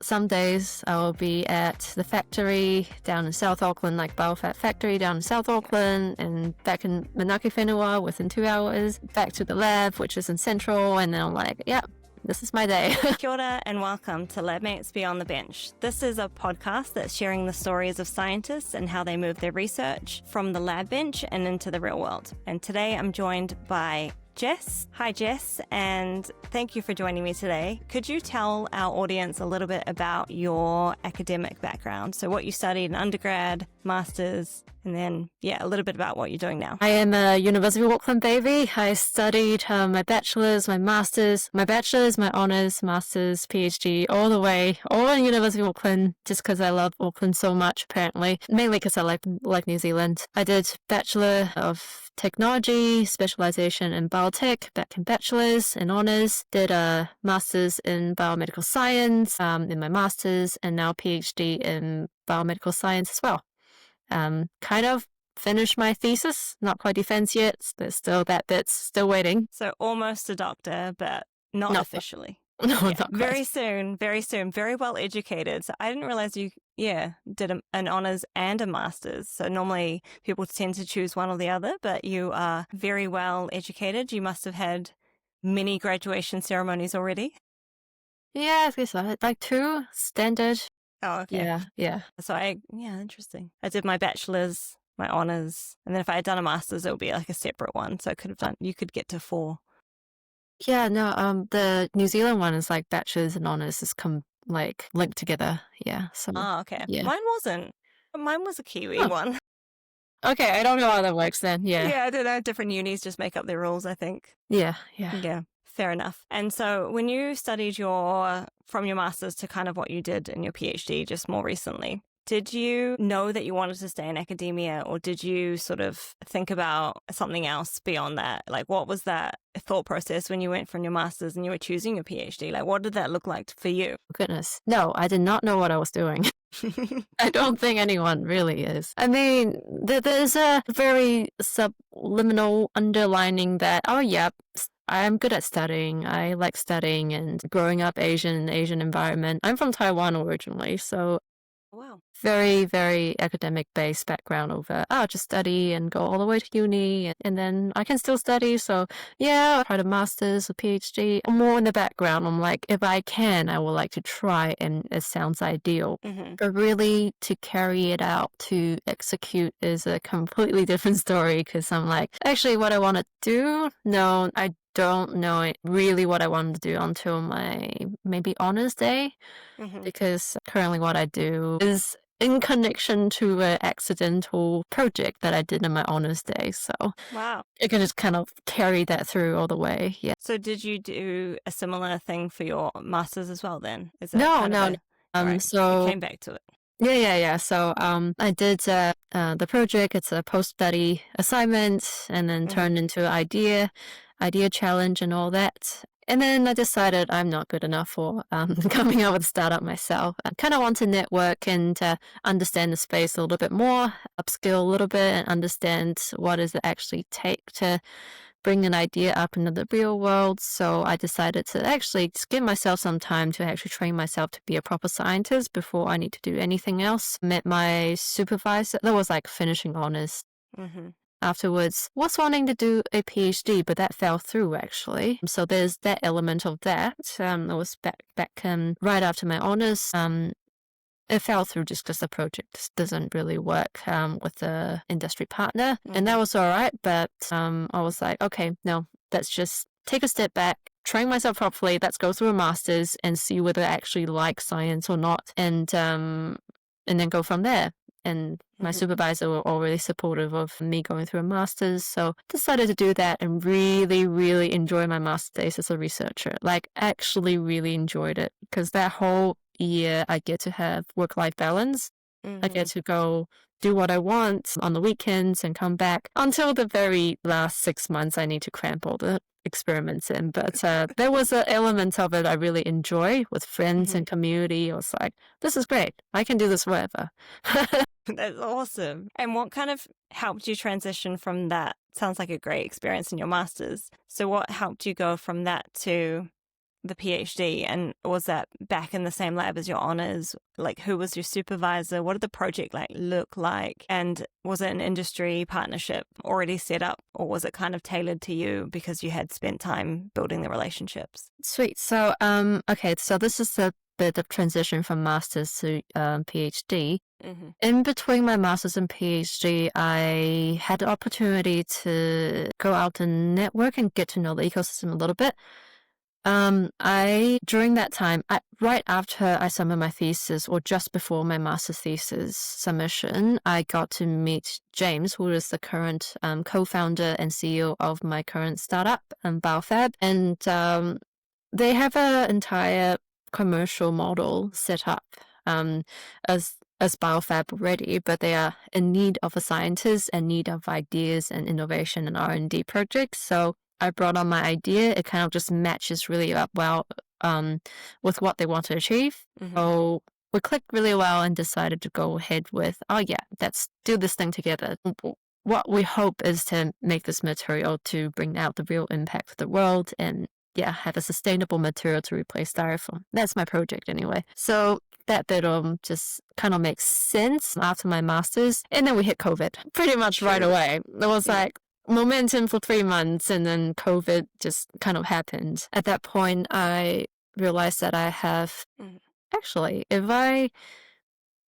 some days I will be at the factory down in South Auckland, like BioFab factory down in South Auckland, and back in Manaki Whenua within 2 hours, back to the lab, which is in Central, and then I'm like, yeah, this is my day. Kia ora and welcome to Labmates Beyond the Bench. This is a podcast that's sharing the stories of scientists and how they move their research from the lab bench and into the real world. And today I'm joined by Jess. Hi, Jess, and thank you for joining me today. Could you tell our audience a little bit about your academic background? So what you studied in undergrad, master's, and then, a little bit about what you're doing now. I am a University of Auckland baby. I studied my bachelor's, my master's, my bachelor's, my honours, master's, PhD, all the way, all in University of Auckland, just because I love Auckland so much, apparently. Mainly because I like New Zealand. I did Bachelor of Technology, specialization in biotech, back in bachelor's and honours. Did a master's in biomedical science in my master's, and now PhD in biomedical science as well. Kind of finished my thesis, not quite defense yet. There's still that bit's still waiting. So almost a doctor, but not officially. No, not very soon, very well educated. So I didn't realize you, did an honours and a master's. So normally people tend to choose one or the other, but you are very well educated. You must have had many graduation ceremonies already. Yeah, I guess I had like 2 standard. Oh, okay. Yeah. So interesting. I did my bachelor's, my honours, and then if I had done a master's, it would be like a separate one. So you could get to 4. Yeah, no, the New Zealand one is like bachelor's and honours is linked together. Yeah. So Okay. yeah. Mine wasn't. Mine was a Kiwi one. Okay, I don't know how that works then. Yeah. Yeah, I don't know. Different unis just make up their rules, I think. Yeah. Yeah, fair enough. And so when you studied from your master's to kind of what you did in your PhD just more recently, did you know that you wanted to stay in academia, or did you sort of think about something else beyond that? Like, what was that thought process when you went from your master's and you were choosing your PhD? Like, what did that look like for you? Goodness. No, I did not know what I was doing. I don't think anyone really is. I mean, there's a very subliminal underlining that, I'm good at studying. I like studying and growing up Asian environment. I'm from Taiwan originally, so wow. Very, very academic-based background over, just study and go all the way to uni, and then I can still study. So, I tried a master's, a PhD. More in the background, I'm like, if I can, I would like to try, and it sounds ideal. Mm-hmm. But really, to carry it out, to execute is a completely different story, because I'm like, actually, what I want to do? No, I don't know really what I want to do until my maybe honors day, because currently what I do is in connection to an accidental project that I did in my honors day. So wow, I can just kind of carry that through all the way. Yeah. So did you do a similar thing for your master's as well then? No. Right. So you came back to it. Yeah. So I did the project. It's a post-study assignment, and then turned into an idea challenge and all that. And then I decided I'm not good enough for coming up with a startup myself. I kind of want to network and understand the space a little bit more, upskill a little bit, and understand what does it actually take to bring an idea up into the real world. So I decided to actually just give myself some time to actually train myself to be a proper scientist before I need to do anything else. Met my supervisor. That was like finishing honors. Afterwards, was wanting to do a PhD, but that fell through actually. So there's that element of that. It was back right after my honors. It fell through just because the project just doesn't really work with the industry partner, and that was all right. But I was like, okay, no, let's just take a step back, train myself properly. Let's go through a master's and see whether I actually like science or not, and then go from there. And my supervisor were all really supportive of me going through a master's, so decided to do that and really, really enjoy my master's days as a researcher. Like, actually really enjoyed it, because that whole year I get to have work-life balance. I get to go do what I want on the weekends and come back. Until the very last 6 months, I need to cramp all the experiments in. But there was an element of it I really enjoy with friends and community. I was like, this is great. I can do this forever. That's awesome. And what kind of helped you transition from that? Sounds like a great experience in your master's. So what helped you go from that to the PhD? And was that back in the same lab as your honors? Like, who was your supervisor? What did the project look like? And was it an industry partnership already set up, or was it kind of tailored to you because you had spent time building the relationships? Sweet. So, okay, so this is a bit of transition from master's to PhD. Mm-hmm. In between my master's and PhD, I had the opportunity to go out and network and get to know the ecosystem a little bit. During that time, right after I submitted my thesis, or just before my master's thesis submission, I got to meet James, who is the current co-founder and CEO of my current startup, BioFab, and they have an entire commercial model set up as BioFab already, but they are in need of a scientist and need of ideas and innovation and R&D projects. So I brought on my idea. It kind of just matches really up well with what they want to achieve. Mm-hmm. So we clicked really well and decided to go ahead with, oh yeah, let's do this thing together. What we hope is to make this material to bring out the real impact for the world and have a sustainable material to replace styrofoam. That's my project anyway. So that bit just kind of makes sense after my master's. And then we hit COVID pretty much right away. It was like momentum for 3 months, and then COVID just kind of happened. At that point, I realized that I have, actually, if I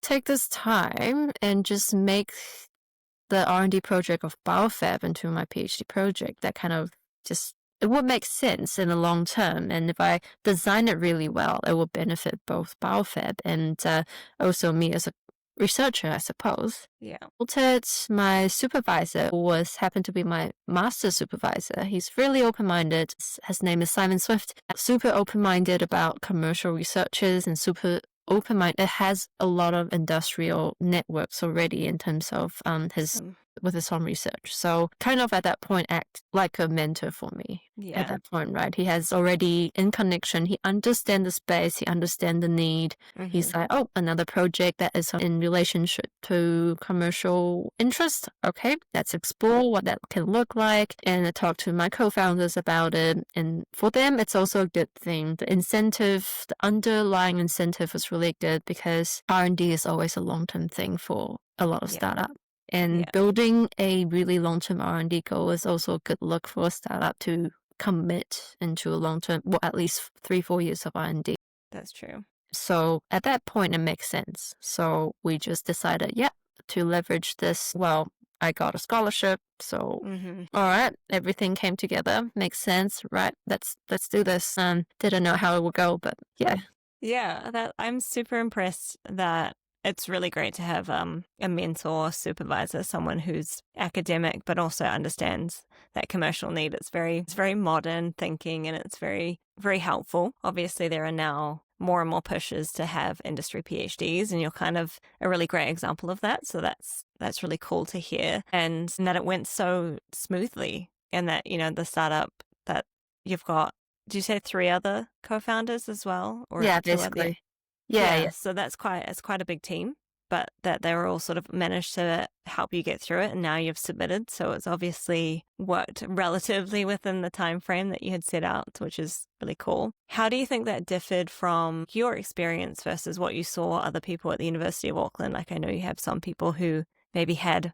take this time and just make the R&D project of BioFab into my PhD project, that kind of just, it would make sense in the long term. And if I design it really well, it will benefit both BioFab and also me as a researcher, I suppose. Yeah. Ted, my supervisor, happened to be my master supervisor. He's really open-minded. His name is Simon Swift. Super open-minded about commercial researchers and super open-minded. It has a lot of industrial networks already in terms of with his own research. So kind of at that point act like a mentor for me at that point, right? He has already in connection. He understands the space. He understands the need. Mm-hmm. He's like, oh, another project that is in relationship to commercial interest. Okay, let's explore what that can look like. And I talked to my co-founders about it. And for them, it's also a good thing. The incentive, the underlying incentive was really good because R&D is always a long-term thing for a lot of startups. And building a really long-term R&D goal is also a good look for a startup to commit into a long-term, well, at least 3-4 years of R&D. That's true. So at that point, it makes sense. So we just decided, to leverage this. Well, I got a scholarship, so all right, everything came together. Makes sense, right? Let's do this. Didn't know how it would go, but yeah. Yeah, I'm super impressed that it's really great to have a mentor, supervisor, someone who's academic but also understands that commercial need. It's very modern thinking, and it's very, very helpful. Obviously, there are now more and more pushes to have industry PhDs, and you're kind of a really great example of that. So that's really cool to hear, and that it went so smoothly, and that the startup that you've got. Did you say 3 other co-founders as well? Or Basically. Yeah. So it's quite a big team, but that they were all sort of managed to help you get through it, and now you've submitted. So it's obviously worked relatively within the time frame that you had set out, which is really cool. How do you think that differed from your experience versus what you saw other people at the University of Auckland? Like, I know you have some people who maybe had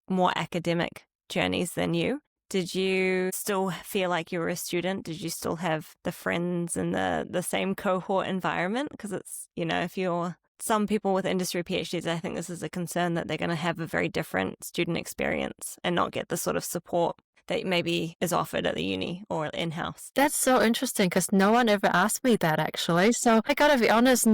more academic journeys than you. Did you still feel like you were a student? Did you still have the friends in the same cohort environment? Because it's, if you're some people with industry PhDs, I think this is a concern that they're going to have a very different student experience and not get the sort of support that maybe is offered at the uni or in-house. That's so interesting because no one ever asked me that actually. So I gotta be honest,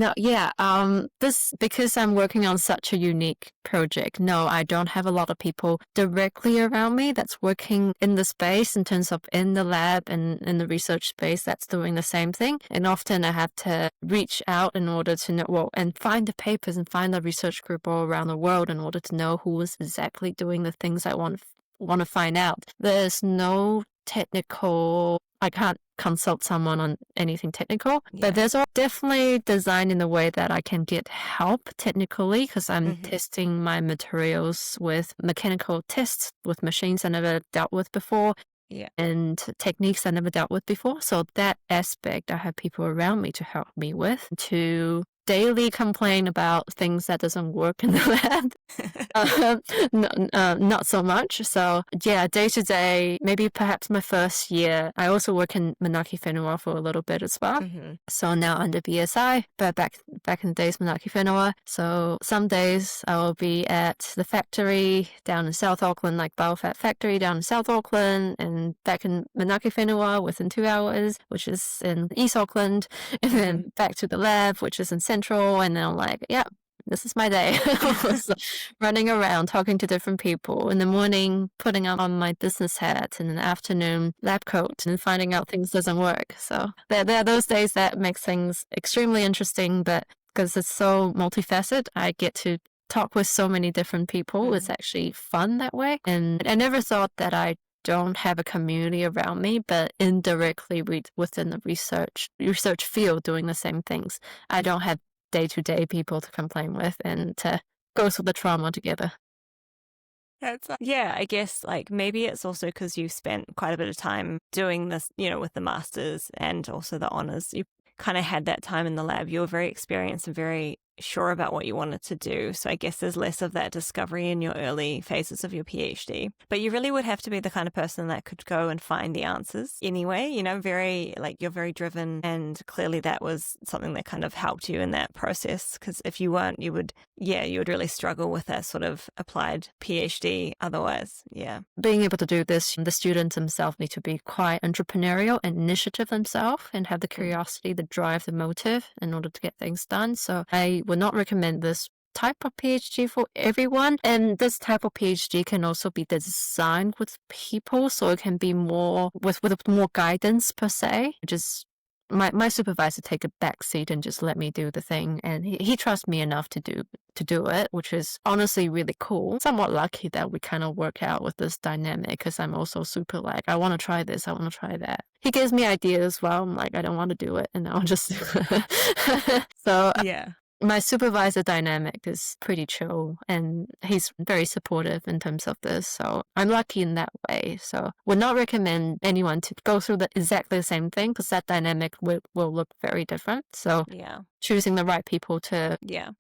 this because I'm working on such a unique project. No, I don't have a lot of people directly around me that's working in the space in terms of in the lab and in the research space that's doing the same thing. And often I have to reach out in order to know, and find the papers and find the research group all around the world in order to know who is exactly doing the things I want to find out. There's no technical, I can't consult someone on anything technical, but there's definitely designed in a way that I can get help technically because I'm testing my materials with mechanical tests with machines I never dealt with before. Yeah. and techniques I never dealt with before. So that aspect, I have people around me to help me with, to daily complain about things that doesn't work in the lab. Uh, not so much. So yeah, day to day, maybe perhaps my first year, I also work in Manaki Whenua for a little bit as well. Mm-hmm. So now under BSI, but back in the days Manaki Whenua. So some days I will be at the factory down in South Auckland, like BioFab factory down in South Auckland, and back in Manaki Whenua within 2 hours, which is in East Auckland, and then back to the lab, which is in Central, and then I'm like, yeah, this is my day. I was running around talking to different people. In the morning, putting on my business hat. In the afternoon, lab coat, and finding out things doesn't work. So there are those days that makes things extremely interesting, but because it's so multifaceted, I get to talk with so many different people. It's actually fun that way. And I never thought that I don't have a community around me, but indirectly within the research field doing the same things. I don't have day-to-day people to complain with and to go through the trauma together. Yeah, I guess like maybe it's also because you spent quite a bit of time doing this, with the masters and also the honors. You kind of had that time in the lab. You were very experienced and very sure about what you wanted to do. So I guess there's less of that discovery in your early phases of your PhD. But you really would have to be the kind of person that could go and find the answers anyway, very like you're very driven, and clearly that was something that kind of helped you in that process, because if you weren't, you would really struggle with that sort of applied PhD otherwise. Yeah. Being able to do this, the students themselves need to be quite entrepreneurial and initiative themselves and have the curiosity, the drive, the motive in order to get things done. So I would not recommend this type of PhD for everyone. And this type of PhD can also be designed with people, so it can be more with more guidance per se. Just my supervisor take a back seat and just let me do the thing, and he trusts me enough to do it, which is honestly really cool. Somewhat lucky that we kind of work out with this dynamic, because I'm also super like, I want to try this, I want to try that. He gives me ideas as well. I'm like, I don't want to do it, and I'll just so Yeah. my supervisor dynamic is pretty chill, and he's very supportive in terms of this. So I'm lucky in that way. So would not recommend anyone to go through exactly the same thing, because that dynamic will look very different. So Yeah. choosing the right people to... Yeah.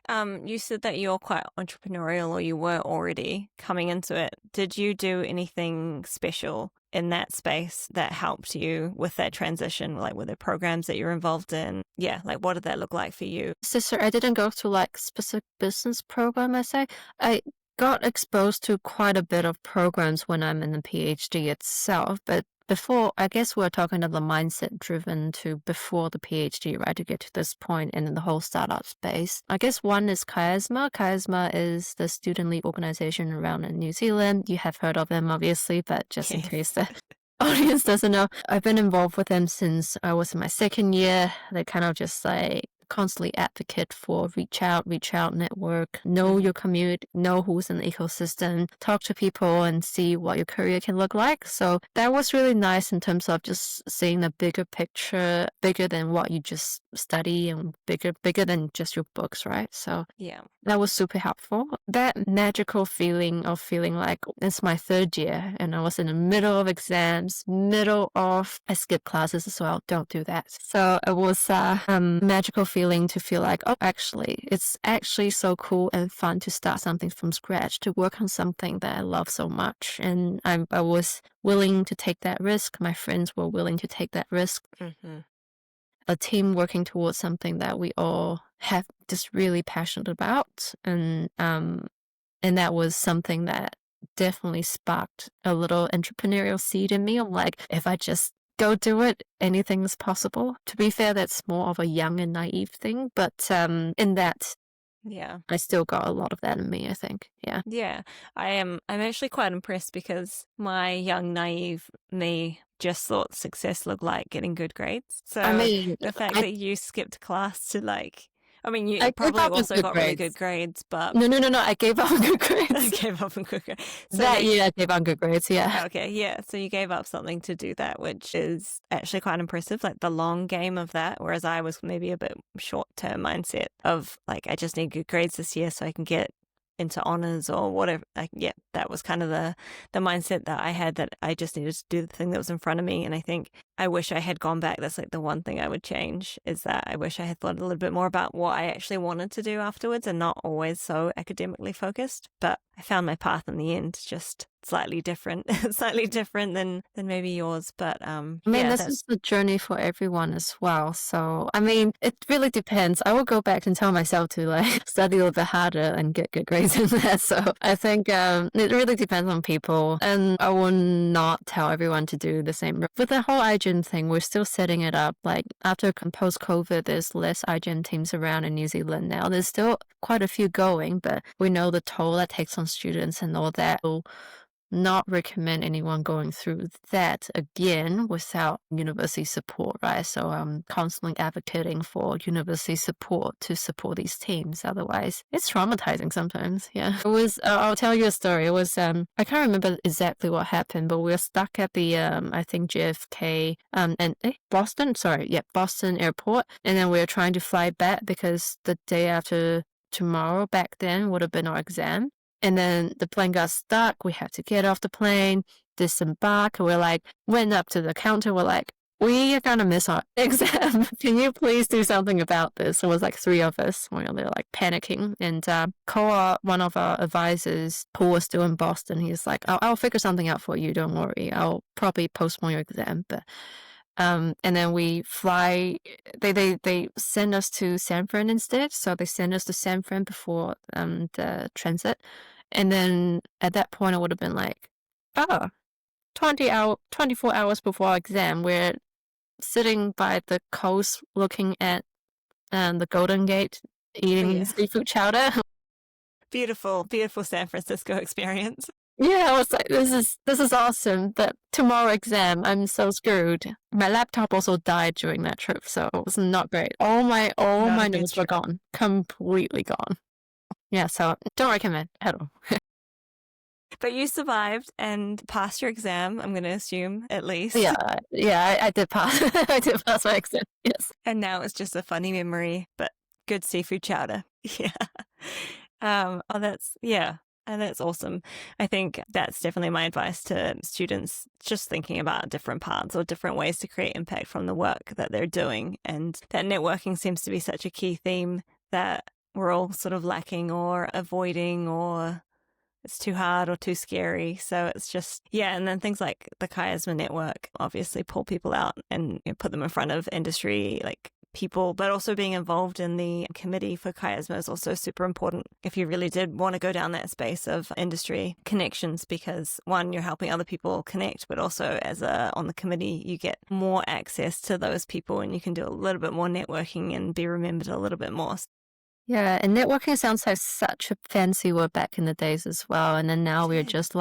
You said that you're quite entrepreneurial, or you were already coming into it. Did you do anything special in that space that helped you with that transition? Like, were there programs that you're involved in? Yeah. Like, what did that look like for you? Sister, I didn't go through like specific business program, I say. I got exposed to quite a bit of programs when I'm in the PhD itself, but before, I guess we're talking of the mindset driven to before the PhD, right, to get to this point and in the whole startup space. I guess one is Chiasma. Chiasma is the student league organization around in New Zealand. You have heard of them, obviously, but just in case the audience doesn't know, I've been involved with them since I was in my second year. They kind of just like constantly advocate for reach out, network, know your community, know who's in the ecosystem, talk to people and see what your career can look like. So that was really nice in terms of just seeing the bigger picture, bigger than what you just study, and bigger than just your books, right? So Yeah. that was super helpful. That magical feeling of feeling like it's my third year and I was in the middle of exams, I skipped classes as well. Don't do that. So it was a magical feeling to feel like, oh, actually, it's actually so cool and fun to start something from scratch, to work on something that I love so much. And I was willing to take that risk. My friends were willing to take that risk. A team working towards something that we all have just really passionate about, and that was something that definitely sparked a little entrepreneurial seed in me. I'm like, if I just go do it, anything is possible. To be fair, that's more of a young and naive thing, but in that, Yeah. I still got a lot of that in me, I think. Yeah. Yeah. I'm actually quite impressed, because my young, naive me just thought success looked like getting good grades. So I mean, the fact I that you skipped class to you I gave probably up on also good got really grades. good grades, but No, I gave up on good I grades. gave up on good grades. So That year, I gave up on good grades, yeah. okay, yeah. So you gave up something to do that, which is actually quite impressive, like the long game of that. Whereas I was maybe a bit short term mindset of like, I just need good grades this year so I can get into honors or whatever. Like, yeah, that was kind of the mindset that I had, that I just needed to do the thing that was in front of me. And I think I wish I had gone back. That's like the one thing I would change, is that I wish I had thought a little bit more about what I actually wanted to do afterwards and not always so academically focused. But I found my path in the end, just slightly different, slightly different than maybe yours. But I mean, yeah, this is the journey for everyone as well. So, I mean, it really depends. I will go back and tell myself to like study a little bit harder and get good grades in that. So, I think it really depends on people, and I will not tell everyone to do the same. With the whole iGEM thing, we're still setting it up. Like after post-COVID, there's less iGEM teams around in New Zealand now. There's still quite a few going, but we know the toll that takes on students and all that. We'll not recommend anyone going through that again without university support, right? So I'm constantly advocating for university support to support these teams. Otherwise, it's traumatizing sometimes. Yeah, it was. I'll tell you a story. It was. I can't remember exactly what happened, but we were stuck at the I think JFK and Boston. Sorry, yeah, Boston airport, and then we were trying to fly back because the day after tomorrow back then would have been our exam. And then the plane got stuck. We had to get off the plane, disembark. We're like, went up to the counter. We're like, we are going to miss our exam. Can you please do something about this? It was like 3 of us. We were like panicking. And one of our advisors, who was still in Boston, he's like, I'll figure something out for you. Don't worry. I'll probably postpone your exam. But and then we fly. They send us to San Fran instead. So they send us to San Fran before the transit. And then at that point, it would have been like, 24 hours before our exam, we're sitting by the coast looking at the Golden Gate, eating seafood chowder. Beautiful, beautiful San Francisco experience. Yeah, I was like, this is awesome, but tomorrow exam, I'm so screwed. My laptop also died during that trip, so it was not great. All my notes were gone, completely gone. Yeah, so don't recommend at all. But you survived and passed your exam, I'm going to assume, at least. Yeah, I did pass. I did pass my exam, yes. And now it's just a funny memory, but good seafood chowder. Yeah. And that's awesome. I think that's definitely my advice to students, just thinking about different paths or different ways to create impact from the work that they're doing. And that networking seems to be such a key theme that we're all sort of lacking or avoiding, or it's too hard or too scary. So it's just, and then things like the Chiasma network obviously pull people out and put them in front of industry, like people, but also being involved in the committee for Chiasma is also super important if you really did want to go down that space of industry connections, because one, you're helping other people connect, but also on the committee, you get more access to those people and you can do a little bit more networking and be remembered a little bit more. Yeah, and networking sounds like such a fancy word back in the days as well. And then now we're just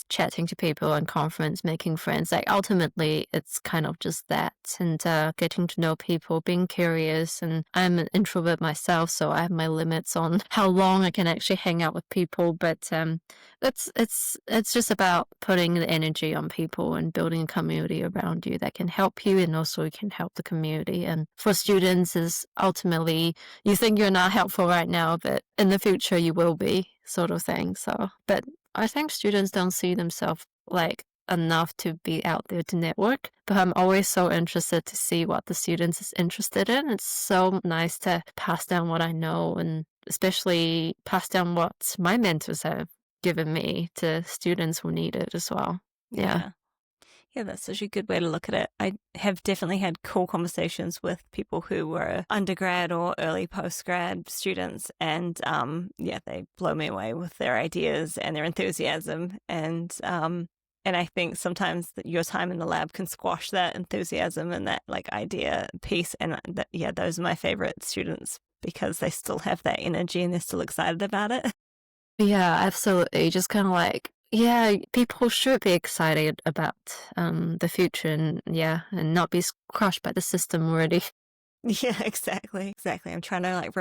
chatting to people on conference, making friends. Like ultimately, it's kind of just that, and getting to know people, being curious. And I'm an introvert myself, so I have my limits on how long I can actually hang out with people. But it's just about putting the energy on people and building a community around you that can help you, and also can help the community. And for students, is ultimately you think you're not helpful right now, but in the future you will be, sort of thing. So, but I think students don't see themselves like enough to be out there to network, but I'm always so interested to see what the students is interested in. It's so nice to pass down what I know, and especially pass down what my mentors have given me to students who need it as well. Yeah, that's such a good way to look at it. I have definitely had cool conversations with people who were undergrad or early postgrad students, and they blow me away with their ideas and their enthusiasm. And I think sometimes that your time in the lab can squash that enthusiasm and that like idea piece. And those are my favorite students because they still have that energy and they're still excited about it. Yeah, absolutely. Just kind of like, people should be excited about the future, and not be crushed by the system already. Yeah, exactly. I'm trying to like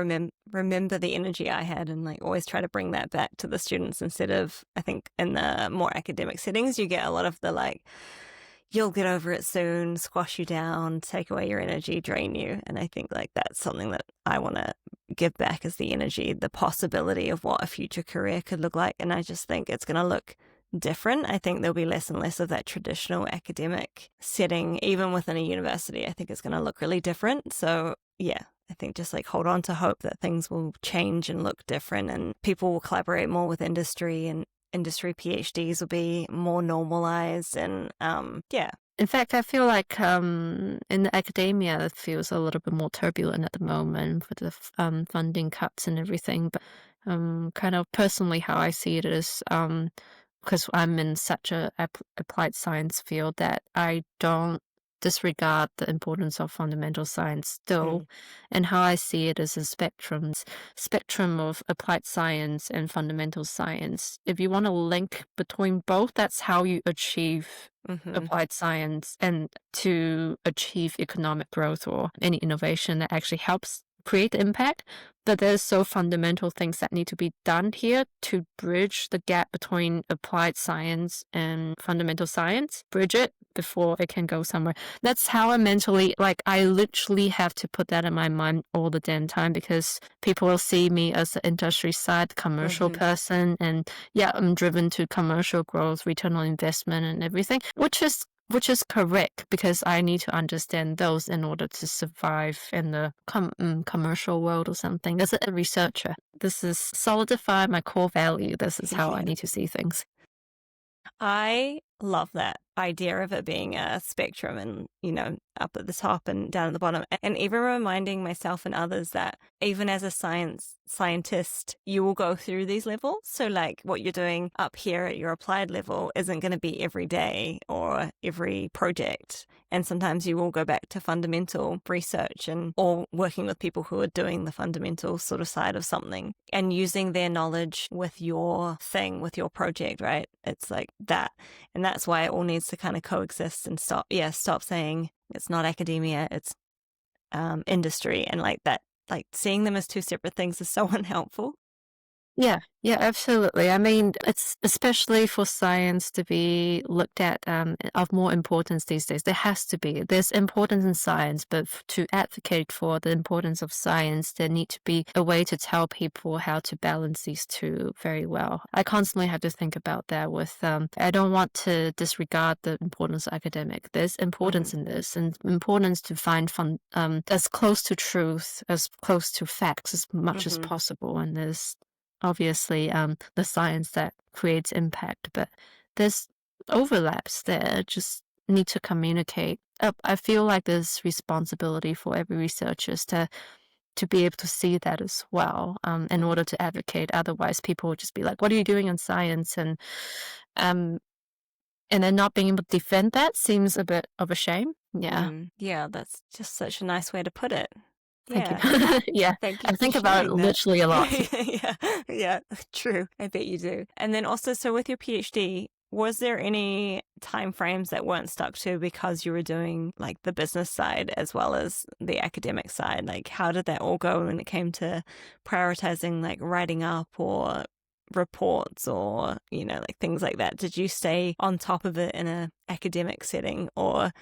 remember the energy I had and like always try to bring that back to the students, instead of, I think in the more academic settings, you get a lot of the like, you'll get over it soon, squash you down, take away your energy, drain you. And I think like that's something that I want to, give back is the energy, the possibility of what a future career could look like. And I just think it's going to look different. I think there'll be less and less of that traditional academic setting, even within a university. I think it's going to look really different. So yeah, I think just like hold on to hope that things will change and look different, and people will collaborate more with industry, and industry PhDs will be more normalized. And yeah. In fact, I feel like in the academia, it feels a little bit more turbulent at the moment with the funding cuts and everything. But kind of personally, how I see it is because I'm in such a applied science field that I don't disregard the importance of fundamental science still. And how I see it is a spectrum of applied science and fundamental science. If you want to link between both, that's how you achieve applied science and to achieve economic growth or any innovation that actually helps create impact. But there's so fundamental things that need to be done here to bridge the gap between applied science and fundamental science, bridge it before it can go somewhere. That's how I mentally, like, I literally have to put that in my mind all the damn time, because people will see me as an industry side commercial person, and yeah, I'm driven to commercial growth, return on investment and everything, which is correct, because I need to understand those in order to survive in the commercial world or something. As a researcher, this is solidify my core value. This is how I need to see things. I love that idea of it being a spectrum, and, you know, up at the top and down at the bottom. And even reminding myself and others that even as a scientist, you will go through these levels. So like what you're doing up here at your applied level isn't going to be every day or every project. And sometimes you will go back to fundamental research or working with people who are doing the fundamental sort of side of something and using their knowledge with your thing, with your project, right? It's like that. And that's why it all needs to kind of coexist and stop saying it's not academia, it's industry, and like that, like seeing them as two separate things is so unhelpful. Yeah, absolutely. I mean, it's especially for science to be looked at of more importance these days. There has to be. There's importance in science, but to advocate for the importance of science, there need to be a way to tell people how to balance these two very well. I constantly have to think about that with, I don't want to disregard the importance of academic. There's importance in this, and importance to find as close to truth, as close to facts as much as possible. And there's obviously the science that creates impact, but there's overlaps there, just need to communicate. I feel like there's responsibility for every researcher to be able to see that as well, in order to advocate. Otherwise people will just be like, what are you doing in science? And then not being able to defend that seems a bit of a shame. Yeah, that's just such a nice way to put it. Thank you. Yeah, Thank you I think about it literally a lot. yeah, true. I bet you do. And then also, so with your PhD, was there any time frames that weren't stuck to because you were doing like the business side as well as the academic side? Like, how did that all go when it came to prioritizing like writing up or reports or, you know, like things like that? Did you stay on top of it in an academic setting, or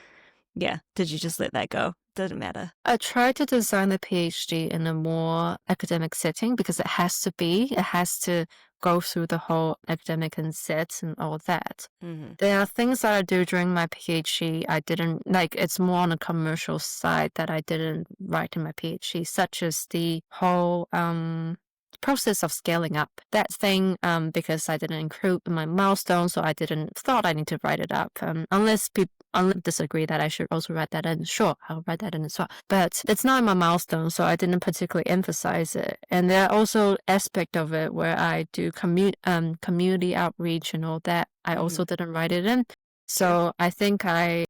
did you just let that go? Didn't matter. I try to design the PhD in a more academic setting because it has to go through the whole academic and sets and all that. There are things that I do during my PhD I didn't, like, it's more on a commercial side that I didn't write in my PhD, such as the whole process of scaling up. That thing, because I didn't include my milestone, so I didn't thought I need to write it up. Unless people disagree that I should also write that in, sure, I'll write that in as well. But it's not my milestone, so I didn't particularly emphasize it. And there are also aspects of it where I do community outreach and all that. I also didn't write it in. So I think and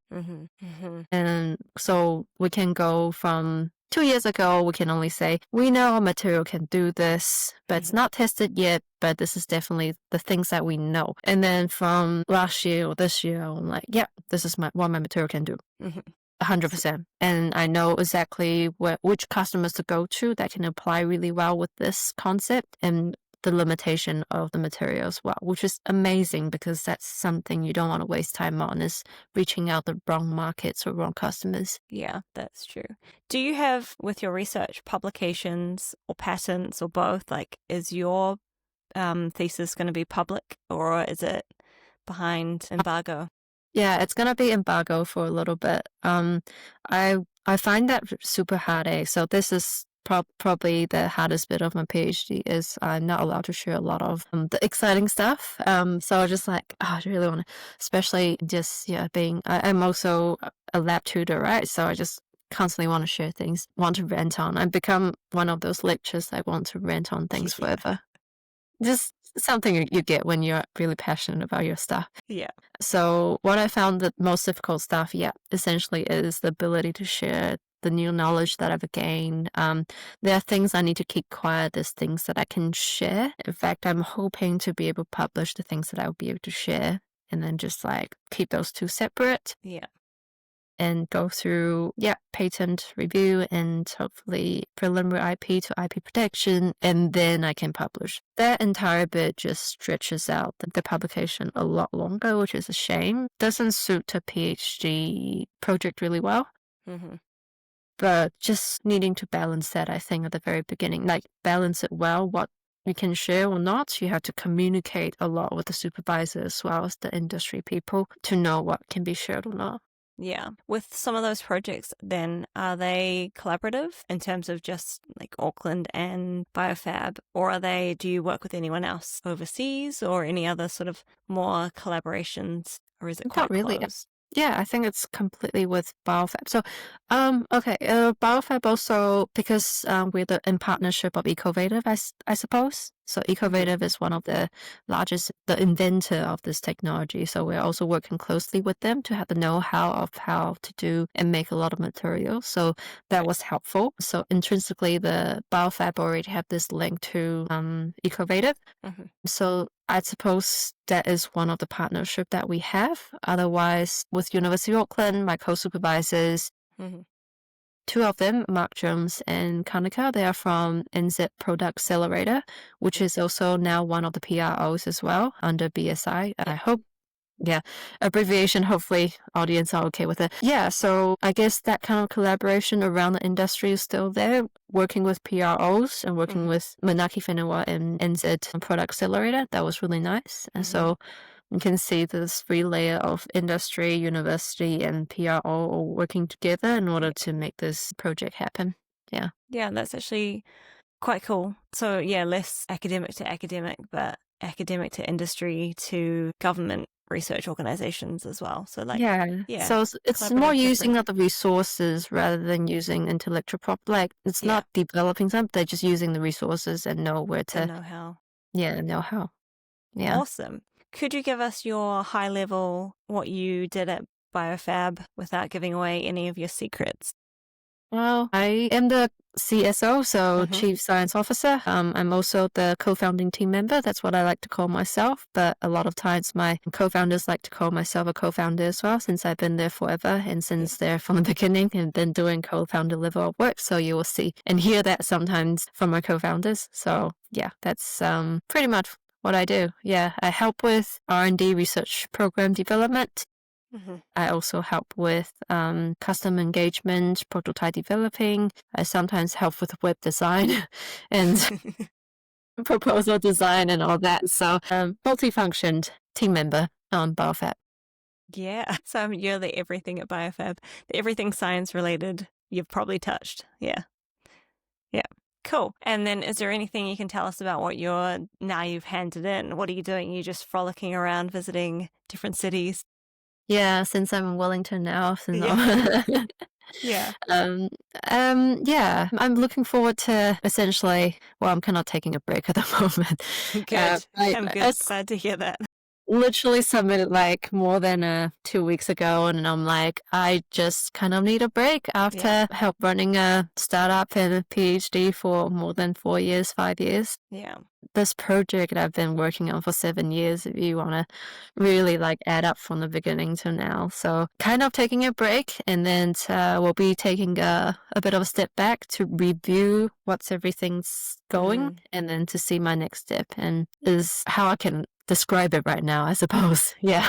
so we can go from 2 years ago, we can only say, we know our material can do this, but it's not tested yet, but this is definitely the things that we know. And then from last year or this year, I'm like, yeah, this is what my material can do. 100%. And I know exactly which customers to go to that can apply really well with this concept. And the limitation of the material as well, which is amazing because that's something you don't want to waste time on, is reaching out the wrong markets or wrong customers. Yeah, that's true. Do you have, with your research, publications or patents or both? Like, is your thesis going to be public, or is it behind embargo? Yeah, it's gonna be embargo for a little bit. I find that super hard. So this is probably the hardest bit of my PhD, is I'm not allowed to share a lot of the exciting stuff. So I just like, I really want to, especially just being. I'm also a lab tutor, right? So I just constantly want to share things, want to rant on. I've become one of those lecturers that want to rant on things Yeah. forever. Just something you get when you're really passionate about your stuff. Yeah. So what I found the most difficult stuff, essentially is the ability to share the new knowledge that I've gained. There are things I need to keep quiet. There's things that I can share. In fact, I'm hoping to be able to publish the things that I'll be able to share, and then just like keep those two separate. Yeah. And go through, patent review and hopefully preliminary IP to IP protection, and then I can publish. That entire bit just stretches out the publication a lot longer, which is a shame. Doesn't suit a PhD project really well. Mm-hmm. But just needing to balance that, I think, at the very beginning, like balance it well, what you can share or not. You have to communicate a lot with the supervisor as well as the industry people to know what can be shared or not. Yeah. With some of those projects, then, are they collaborative in terms of just like Auckland and BioFab, or do you work with anyone else overseas or any other sort of more collaborations, or is it Not quite really. close? Yeah, I think it's completely with BioFab. So, okay, BioFab also, because we're in partnership of Ecovative, I suppose. So Ecovative is one of the largest, the inventor of this technology. So we're also working closely with them to have the know-how of how to do and make a lot of materials. So that was helpful. So intrinsically, the BioFab already have this link to Ecovative. Mm-hmm. So I suppose that is one of the partnership that we have. Otherwise, with University of Auckland, my co-supervisors, Mm-hmm. two of them, Mark Jones and Kanika, they are from NZ Product Accelerator, which is also now one of the PROs as well under BSI. I hope, abbreviation, hopefully audience are okay with it. Yeah, so I guess that kind of collaboration around the industry is still there, working with PROs and working with Manaki Whenua and NZ Product Accelerator. That was really nice. And so you can see this three layer of industry, university, and PRO all working together in order to make this project happen. Yeah. Yeah, that's actually quite cool. So, yeah, less academic to academic, but academic to industry to government research organizations as well. So, like, So it's more collaborative using different. of the resources rather than using intellectual property. Like, it's not developing something, they're just using the resources and know where The to, know-how. know how. Yeah. Awesome. Could you give us your high level, what you did at BioFab without giving away any of your secrets? Well, I am the CSO, so Mm-hmm. Chief Science Officer. I'm also the co-founding team member. That's what I like to call myself. But a lot of times my co-founders like to call myself a co-founder as well, since I've been there forever and since there from the beginning and been doing co-founder level of work. So you will see and hear that sometimes from my co-founders. So yeah, that's pretty much what I do. Yeah, I help with R&D research program development. Mm-hmm. I also help with custom engagement, prototype developing. I sometimes help with web design and proposal design and all that. So multifunctioned team member on BioFab. Yeah. So you're the everything at BioFab, the everything science related you've probably touched. Yeah. Yeah. Cool. And then is there anything you can tell us about what now you've handed in? What are you doing? You just frolicking around visiting different cities? Yeah, since I'm in Wellington now, Yeah. Yeah. I'm looking forward to essentially, well, I'm kind of taking a break at the moment. Good. I, I'm good. as Glad to hear that. literally submitted like more than 2 weeks ago, and I'm like, I just kind of need a break Yeah. after help running a startup and a PhD for more than 4 years, 5 years. Yeah. This project that I've been working on for 7 years, if you want to really like add up from the beginning to now. So kind of taking a break, and then we'll be taking a bit of a step back to review what's everything's going, and then to see my next step, and is how I can describe it right now, I suppose. Yeah.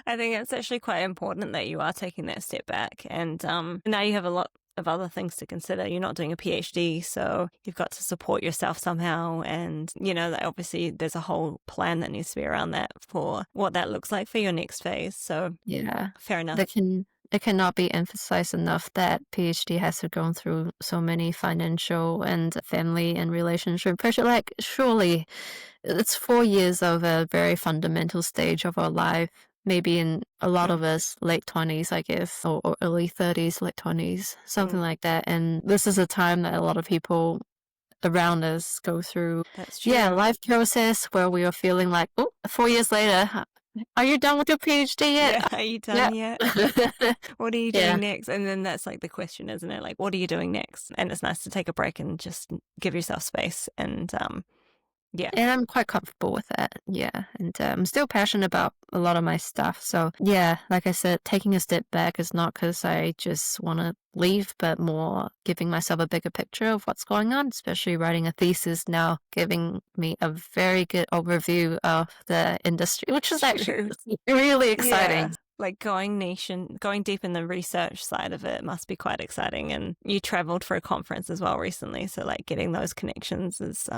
I think it's actually quite important that you are taking that step back. And now you have a lot of other things to consider. You're not doing a PhD, so you've got to support yourself somehow. And, that obviously there's a whole plan that needs to be around that for what that looks like for your next phase. So, Yeah. fair enough. It cannot be emphasized enough that PhD has to go through so many financial and family and relationship pressure. Like, surely it's 4 years of a very fundamental stage of our life. Maybe in a lot of us, late 20s, I guess, or early 30s, late 20s, something like that. And this is a time that a lot of people around us go through. That's true. Yeah, life process where we are feeling like, oh, 4 years later, are you done with your PhD yet? Yeah, are you done yet? What are you doing next? And then that's like the question, isn't it? Like, what are you doing next? And it's nice to take a break and just give yourself space. And yeah. And I'm quite comfortable with that. Yeah. And I'm still passionate about a lot of my stuff. So, yeah, like I said, taking a step back is not because I just want to leave, but more giving myself a bigger picture of what's going on, especially writing a thesis now, giving me a very good overview of the industry, which is actually really exciting. Yeah. Like going niche and going deep in the research side of it must be quite exciting. And you traveled for a conference as well recently. So like getting those connections is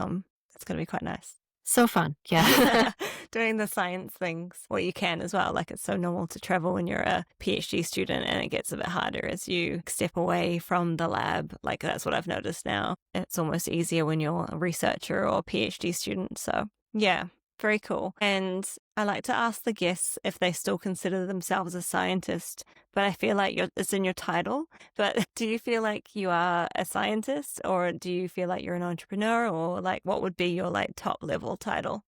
it's going to be quite nice. So fun. Yeah. Doing the science things, well, you can as well. Like it's so normal to travel when you're a PhD student, and it gets a bit harder as you step away from the lab. Like that's what I've noticed now. It's almost easier when you're a researcher or a PhD student. So yeah, very cool. And I like to ask the guests if they still consider themselves a scientist, but I feel like it's in your title. But do you feel like you are a scientist, or do you feel like you're an entrepreneur, or like what would be your like top level title?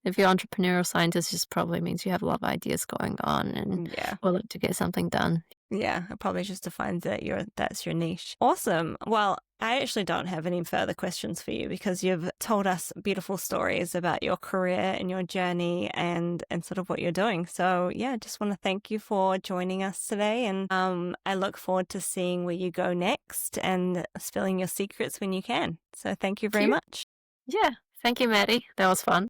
If you're entrepreneurial scientist, just probably means you have a lot of ideas going on and willing to get something done. Yeah, it probably just defines that that's your niche. Awesome. Well, I actually don't have any further questions for you because you've told us beautiful stories about your career and your journey and sort of what you're doing. So yeah, just want to thank you for joining us today. And I look forward to seeing where you go next and spilling your secrets when you can. So thank you very much. Yeah. Thank you, Maddie. That was fun.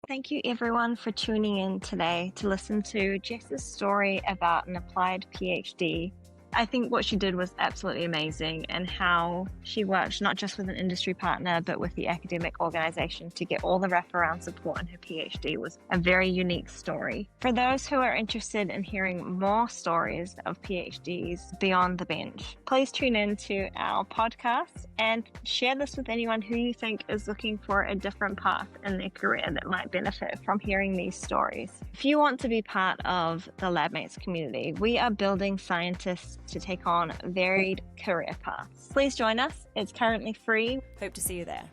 Thank you everyone for tuning in today to listen to Jess's story about an applied PhD. I think what she did was absolutely amazing, and how she worked not just with an industry partner but with the academic organization to get all the wraparound support in her PhD was a very unique story. For those who are interested in hearing more stories of PhDs beyond the bench, please tune in to our podcast and share this with anyone who you think is looking for a different path in their career that might benefit from hearing these stories. If you want to be part of the LabMates community, we are building scientists to take on varied career paths. Please join us. It's currently free. Hope to see you there.